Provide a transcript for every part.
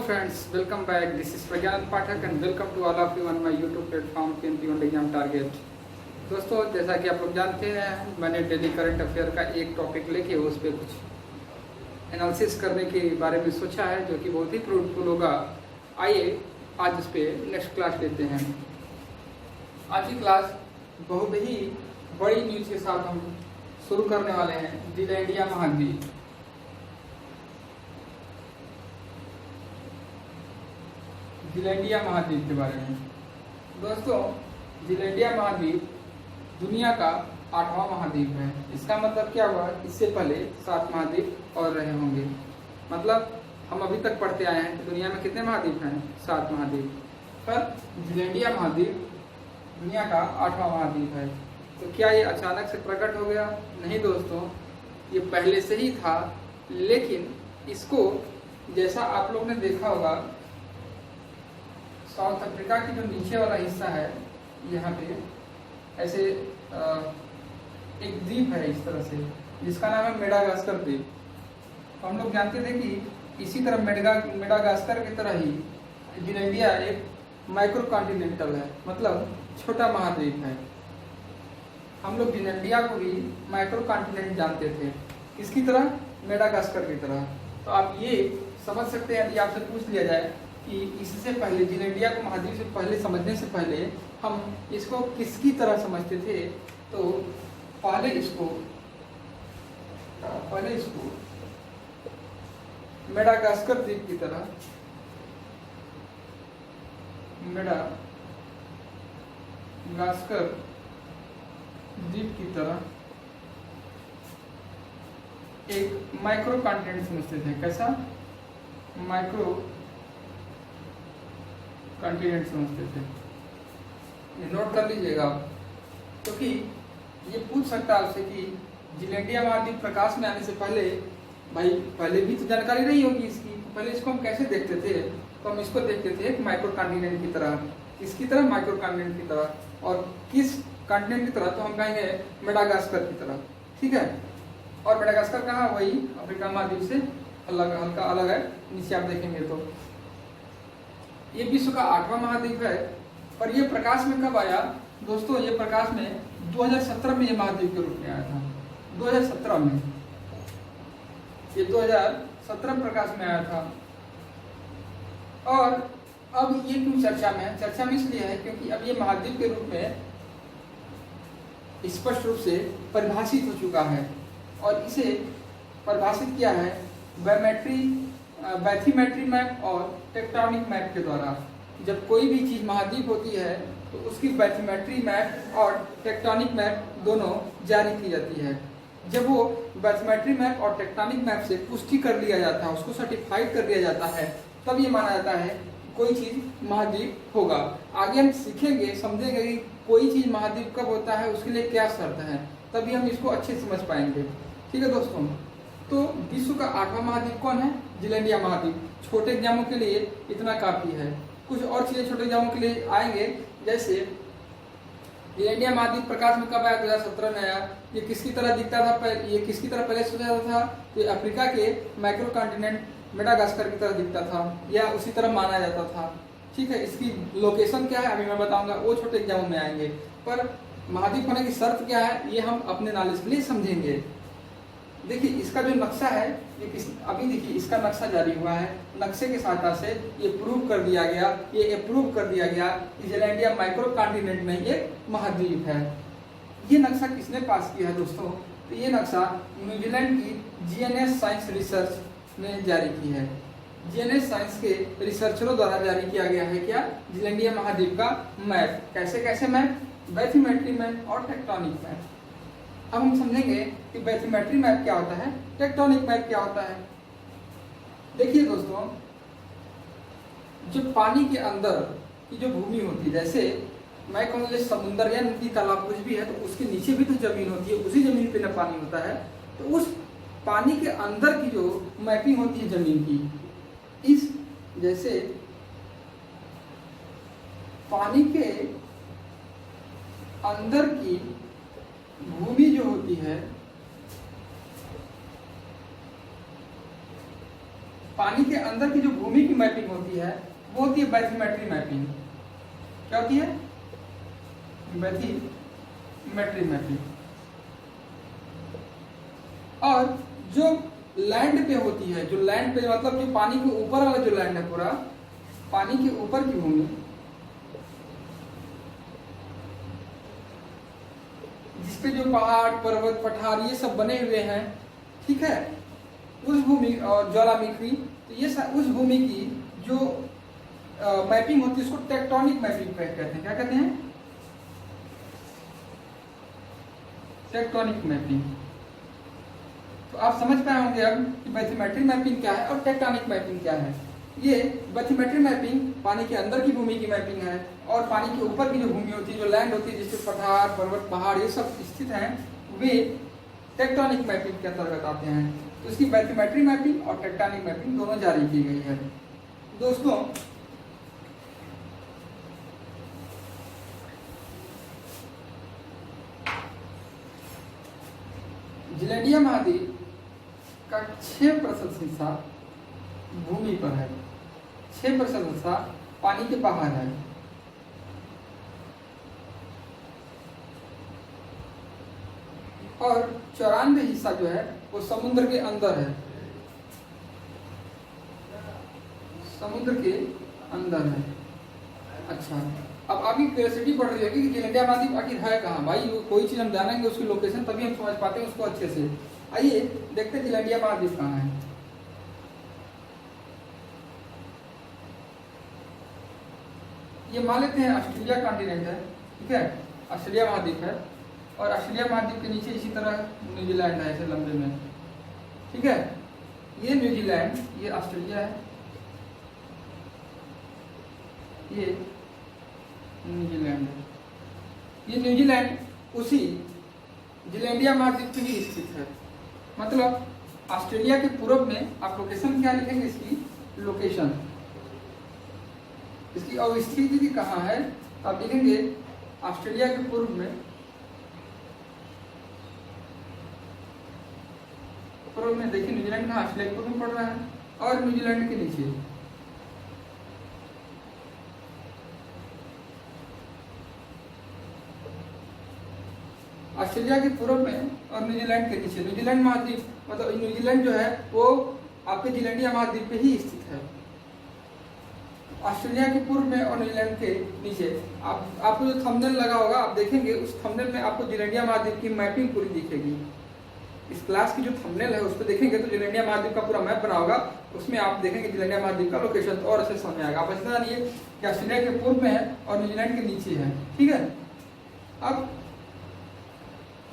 friends, welcome back. This is Pragyan Pathak and welcome to all of you on my YouTube platform PNP on Exam Target. दोस्तों, जैसा कि आप लोग जानते हैं, मैंने डेली करंट अफेयर का एक टॉपिक लेके उस पर कुछ एनालिसिस करने के बारे में सोचा है, जो कि बहुत ही फ्रूटफुल होगा। आइए आज इस पर नेक्स्ट क्लास लेते हैं। आज की क्लास बहुत ही बड़ी न्यूज़ के साथ हम शुरू करने वाले हैं। जिला इंडिया महाद्वीप, जिला इंडिया महाद्वीप के बारे में। दोस्तों, जिला इंडिया महाद्वीप दुनिया का 8वां महाद्वीप है। इसका मतलब क्या हुआ? इससे पहले 7 महाद्वीप और रहे होंगे। मतलब हम अभी तक पढ़ते आए हैं कि दुनिया में कितने महाद्वीप हैं? 7 महाद्वीप। पर जिला इंडिया महाद्वीप दुनिया का 8वां महाद्वीप है। तो क्या ये अचानक से प्रकट हो गया? नहीं दोस्तों, ये पहले से ही था, लेकिन इसको जैसा आप लोग ने देखा होगा, साउथ अफ्रीका की जो नीचे वाला हिस्सा है, यहाँ पे ऐसे एक द्वीप है इस तरह से, जिसका नाम है मेडागास्कर द्वीप। तो हम लोग जानते थे कि इसी तरह मेडागास्कर की तरह ही जिला इंडिया एक माइक्रो कॉन्टिनेंटल है, मतलब छोटा महाद्वीप है। हम लोग जिला इंडिया को भी माइक्रो कॉन्टिनेंट जानते थे, किसकी तरह? मेडागास्कर की तरह। तो आप ये समझ सकते हैं, यदि आपसे पूछ लिया जाए कि इससे पहले जिला इंडिया को महाद्वीप से पहले समझने से पहले हम इसको किसकी तरह समझते थे, तो पहले इसको मेडागास्कर द्वीप की तरह, मेडागास्कर द्वीप की तरह एक माइक्रो कॉन्टिनेंट समझते थे। कैसा? माइक्रो कॉन्टिनेंट समझते थे। ये नोट कर लीजिएगा, क्योंकि ये पूछ सकता है आपसे कि जिला इंडिया महाद्वीप प्रकाश में आने से पहले, भाई पहले भी तो जानकारी नहीं होगी इसकी, पहले इसको हम कैसे देखते थे? तो हम इसको देखते थे एक माइक्रो कॉन्टिनेंट की तरह। किसकी तरह? माइक्रो कॉन्टिनेंट की तरह। और किस कॉन्टिनेंट की तरह? तो हम कहेंगे मेडागास्कर की तरह। ठीक है। और मेडागास्कर कहाँ? वही अफ्रीका महाद्वीप से हल्का अलग है, नीचे आप देखेंगे तो। ये विश्व का 8वां महाद्वीप है। पर ये प्रकाश में कब आया दोस्तों? ये प्रकाश में 2017 में ये महाद्वीप के रूप में आया था। 2017 में ये 2017 प्रकाश में आया था। और अब ये क्यों चर्चा में है? चर्चा में इसलिए है क्योंकि अब ये महाद्वीप के रूप में स्पष्ट रूप से परिभाषित हो चुका है। और इसे परिभाषित किया है बैथीमेट्री मैप और टेक्टोनिक मैप के द्वारा। जब कोई भी चीज महाद्वीप होती है तो उसकी बैथीमेट्री मैप और टेक्टोनिक मैप दोनों जारी की जाती है। जब वो बैथीमेट्री मैप और टेक्टोनिक मैप से पुष्टि कर लिया जाता है, उसको सर्टिफाइड कर दिया जाता है, तब ये माना जाता है कोई चीज महाद्वीप होगा। आगे हम सीखेंगे, समझेंगे कि कोई चीज महाद्वीप कब होता है, उसके लिए क्या शर्त है, तभी हम इसको अच्छे से समझ पाएंगे। ठीक है दोस्तों, तो विश्व का 8वां महाद्वीप कौन है? जिला इंडिया महाद्वीप। छोटे एग्जामों के लिए इतना काफी है। कुछ और चीजें छोटे एग्जामों के लिए आएंगे, जैसे जिला इंडिया महाद्वीप प्रकाश में कब आया? 2017 में आया। ये किसकी तरह दिखता था? ये किसकी तरह पहले सोचा जाता था? तो अफ्रीका के माइक्रो कॉन्टिनेंट मेडागास्कर की तरह दिखता था, या उसी तरह माना जाता था। ठीक है। इसकी लोकेशन क्या है अभी मैं बताऊंगा, वो छोटे एग्जामों में आएंगे। पर महाद्वीप होने की शर्त क्या है, ये हम अपने नॉलेज के लिए समझेंगे। देखिए, इसका जो नक्शा है, ये अभी देखिए इसका नक्शा जारी हुआ है। नक्शे के सहायता से ये प्रूव कर दिया गया, ये अप्रूव कर दिया गया कि जिला इंडिया माइक्रो कॉन्टिनेंट में एक महाद्वीप है। ये नक्शा किसने पास किया है दोस्तों? तो ये नक्शा न्यूजीलैंड की जीएनएस साइंस रिसर्च ने जारी की है। जीएनएस साइंस के रिसर्चरों द्वारा जारी किया गया है क्या? जिला इंडिया महाद्वीप का मैप। कैसे कैसे मैप? बैथीमेट्री मैप और टेक्टोनिक मैप। अब हम समझेंगे कि बैथीमेट्री मैप क्या होता है, टेक्टोनिक मैप क्या होता है। देखिए दोस्तों, जो पानी के अंदर की जो भूमि होती है, जैसे मैं कहूँगा समुद्र या नदी तालाब कुछ भी है, तो उसके नीचे भी तो जमीन होती है, उसी जमीन पे ना पानी होता है। तो उस पानी के अंदर की जो मैपिंग होती है जमीन की, इस जैसे पानी के अंदर की भूमि जो होती है, पानी के अंदर की जो भूमि की मैपिंग होती है वो होती है बैथीमेट्री मैपिंग। क्या होती है? Bathymetry mapping. और जो लैंड पे होती है, जो लैंड पे मतलब जो पानी के ऊपर वाला जो लैंड है, पूरा पानी के ऊपर की भूमि, जिसपे जो पहाड़ पर्वत पठार ये सब बने हुए हैं, ठीक है, उस भूमि और ज्वालामुखी, तो ये उस भूमि की जो मैपिंग होती है उसको टेक्टोनिक मैपिंग कहते हैं। क्या कहते हैं? Tectonic mapping. तो आप समझ पाए होंगे अब कि बैथीमेट्री मैपिंग क्या है और टेक्टोनिक मैपिंग क्या है। ये बैथीमेट्री मैपिंग पानी के अंदर की भूमि की मैपिंग है, और पानी के ऊपर की जो भूमि होती है, जो लैंड होती है, जिसपे पठार पर्वत पहाड़ ये सब स्थित हैं, वे टेक्टोनिक मैपिंग के अंतर्गत आते हैं। तो इसकी बैथीमेट्री मैपिंग और टेक्टोनिक मैपिंग दोनों जारी की गई है। दोस्तों, जिलेंडिया महाद्वीप का 6% हिस्सा भूमि पर है, 6% हिस्सा पानी के बाहर है। और 94 हिस्सा जो है वो समुद्र के अंदर है, समुद्र के अंदर है। अच्छा, अब आपकी क्यूरियोसिटी बढ़ रही होगी कि जिलेंडिया महाद्वीप आखिर है कहाँ। भाई कोई चीज हम जानेंगे उसकी लोकेशन, तभी हम समझ पाते हैं उसको अच्छे से। आइए देखते हैं जिलेंडिया महाद्वीप कहाँ है। ये मान लेते हैं ऑस्ट्रेलिया कॉन्टिनेंट है, ठीक है, ऑस्ट्रेलिया महाद्वीप है, और ऑस्ट्रेलिया महाद्वीप के नीचे इसी तरह न्यूजीलैंड है ऐसे लंबे में, ठीक है। ये न्यूजीलैंड, ये ऑस्ट्रेलिया है, ये न्यूजीलैंड है। ये न्यूजीलैंड उसी जिलेंडिया महाद्वीप पे ही स्थित है। मतलब ऑस्ट्रेलिया के पूर्व में आप लोकेशन क्या लिखेंगे, इसकी लोकेशन, इसकी अवस्थिति कहाँ है, तो आप लिखेंगे ऑस्ट्रेलिया के पूर्व में, पूर्व में देखिए न्यूजीलैंड कहाँ, ऑस्ट्रेलिया के पूर्व में पड़ रहा है, और न्यूजीलैंड के नीचे, ऑस्ट्रेलिया के पूर्व में और न्यूजीलैंड के नीचे। न्यूजीलैंड महाद्वीप मतलब न्यूजीलैंड जो है वो आपके जिलेंडिया महाद्वीप पे ही स्थित है, ऑस्ट्रेलिया के पूर्व में और न्यूजीलैंड के नीचे। आपको जो थंबनेल लगा होगा, आप देखेंगे उस थंबनेल में आपको जिलेंडिया महाद्वीप की मैपिंग पूरी दिखेगी। इस क्लास की जो थंबनेल है उस पर देखेंगे तो जिलेंडिया महाद्वीप का पूरा मैप बना होगा, उसमें आप देखेंगे जिलेंडिया महाद्वीप का लोकेशन, तो और अच्छे समझ में आएगा। आप ऐसा जानिए कि ऑस्ट्रेलिया के पूर्व में है और न्यूजीलैंड के नीचे है, ठीक है। अब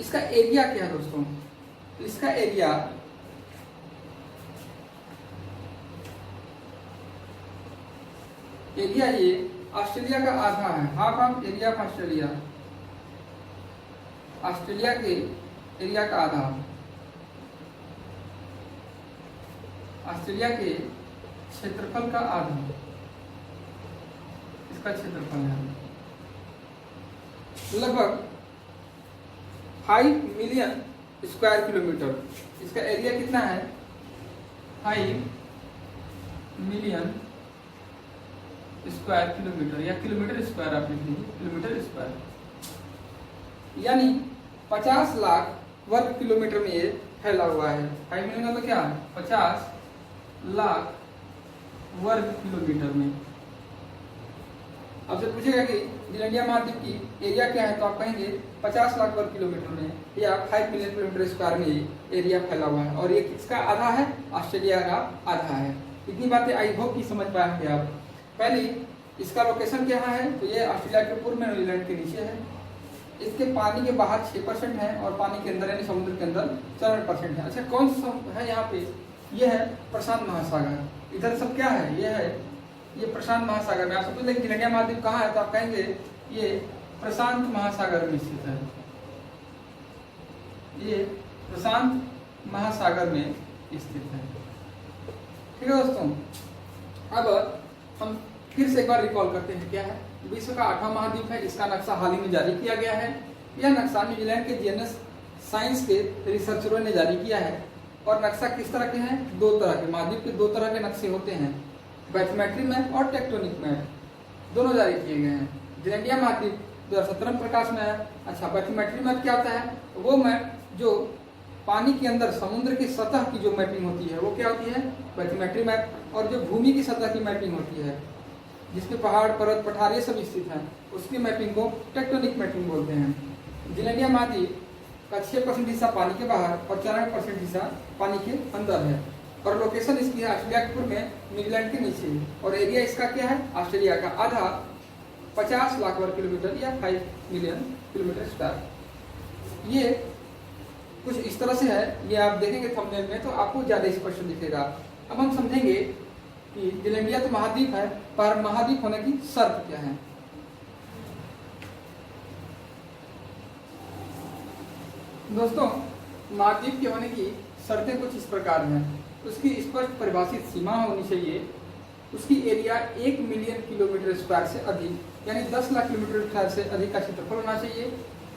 इसका एरिया क्या है दोस्तों, तो इसका एरिया ये ऑस्ट्रेलिया का आधा है, half of area of Australia, Australia के एरिया का आधा, ऑस्ट्रेलिया के क्षेत्रफल का आधा इसका क्षेत्रफल है। लगभग 5 मिलियन स्क्वायर किलोमीटर। इसका एरिया कितना है, 5 मिलियन स्क्वायर किलोमीटर, या किलोमीटर स्क्वायर आप लिख लीजिए, किलोमीटर स्क्वायर, यानी 50 लाख वर्ग किलोमीटर में ये फैला हुआ है। 5 मिलियन मतलब क्या है, 50 लाख वर्ग किलोमीटर में। आपसे पूछेगा कि जिलेंडिया महाद्वीप की एरिया क्या है, तो आप कहेंगे 50 लाख वर्ग किलोमीटर में, या 5 मिलियन किलोमीटर स्क्वायर में एरिया फैला हुआ है। और ये किसका आधा है, ऑस्ट्रेलिया का आधा है। इतनी बातें आई होप कि समझ पाए होंगे आप। पहली, इसका लोकेशन क्या है, तो ये ऑस्ट्रेलिया के पूर्व में न्यूजीलैंड के नीचे है। इसके पानी के बाहर 6% है और पानी के अंदर यानी समुद्र के अंदर 4% है। अच्छा, कौन सा है यहाँ पे, ये है प्रशांत महासागर। इधर सब क्या है, ये है ये प्रशांत महासागर में। आप समझ लेंगे जिलेंडिया महाद्वीप कहाँ है, तो आप कहेंगे ये प्रशांत महासागर में स्थित है, ये प्रशांत महासागर में स्थित है, ठीक है दोस्तों। अब हम फिर से एक बार रिकॉल करते हैं, क्या है, विश्व का 8वां महाद्वीप है। इसका नक्शा हाल ही में जारी किया गया है। यह नक्शा न्यूजीलैंड के जीएनएस साइंस के रिसर्चरों ने जारी किया है। और नक्शा किस तरह के हैं? दो तरह के, महाद्वीप के दो तरह के नक्शे होते हैं, बैथोमेट्री मैप और टेक्टोनिक मैप, दोनों जारी किए गए हैं। जिलैंडिया महाद्वीप 2017 में प्रकाश में आया। अच्छा, बैथोमेट्री मैप क्या होता है? वो मैप जो पानी के अंदर समुद्र की सतह की जो मैपिंग होती है वो क्या होती है? बैथोमेट्री मैप। और जो भूमि की सतह की मैपिंग होती है, जिसपे पहाड़, पर्वत, पठार ये सब स्थित हैं, उसकी मैपिंग को टेक्टोनिक मैपिंग बोलते हैं। जिलैंडिया महाद्वीप का 6% हिस्सा पानी के बाहर और 94% हिस्सा पानी के अंदर है। और लोकेशन इसकी है ऑस्ट्रेलिया के पूर्व में, न्यूजीलैंड के नीचे। और एरिया इसका क्या है? ऑस्ट्रेलिया का आधा 50 लाख वर्ग किलोमीटर या 5 मिलियन किलोमीटर स्क्वायर। ये कुछ इस तरह से है, ये आप देखेंगे थंबनेल में तो आपको ज्यादा स्पष्ट दिखेगा। अब हम समझेंगे कि जिलैंडिया तो महाद्वीप है, पर महाद्वीप होने की शर्त क्या है। दोस्तों, महाद्वीप के होने की शर्तें कुछ इस प्रकार हैं। उसकी स्पष्ट परिभाषित सीमा होनी चाहिए, उसकी एरिया 1 मिलियन किलोमीटर स्क्वायर से अधिक यानी 10 लाख किलोमीटर स्क्वायर से अधिक का क्षेत्रफल होना चाहिए।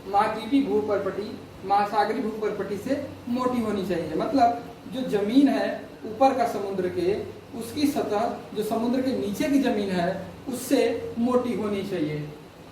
महाद्वीपीय भूपर्पटी महासागरीय भूपर्पटी से मोटी होनी चाहिए, मतलब जो जमीन है ऊपर का समुद्र के, उसकी सतह जो समुद्र के नीचे की जमीन है उससे मोटी होनी चाहिए।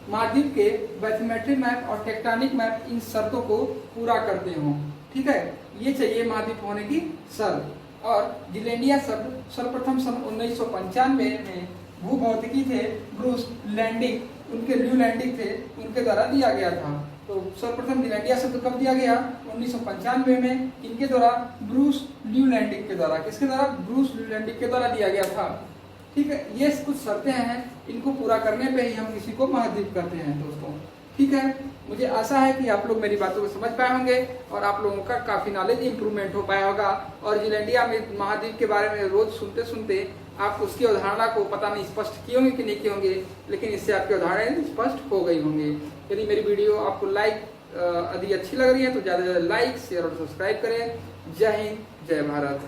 महाद्वीप के बैथोमेट्री मैप और टेक्टोनिक मैप इन शर्तों को पूरा करते हों। ठीक है, ये चाहिए महाद्वीप होने की शर्त। और जिलैंडिया शब्द सर्वप्रथम सन 1995 में भूभौतिकी थे ब्रूस लैंडिंग, उनके ल्यू लैंडिंग थे, उनके द्वारा दिया गया था। तो सर्वप्रथम जिलैंडिया शब्द कब दिया गया? 1995 में। इनके द्वारा ब्रूस ल्यू लैंडिंग के द्वारा, किसके द्वारा? ब्रूस ल्यू लैंडिंग के द्वारा दिया गया था। ठीक है, ये कुछ शर्तें हैं, इनको पूरा करने पे ही हम किसी को महाद्वीप कहते हैं दोस्तों। ठीक है, मुझे आशा है कि आप लोग मेरी बातों को समझ पाए होंगे और आप लोगों का काफी नॉलेज इंप्रूवमेंट हो पाया होगा। और जिलैंडिया में महाद्वीप के बारे में रोज सुनते सुनते आप उसकी अवधारणा को पता नहीं स्पष्ट किए होंगे कि नहीं किए होंगे, लेकिन इससे आपकी अवधारणाएं स्पष्ट हो गई होंगी। यदि मेरी वीडियो आपको यदि अच्छी लग रही है तो ज्यादा से ज्यादा लाइक, शेयर और सब्सक्राइब करें। जय हिंद, जय भारत।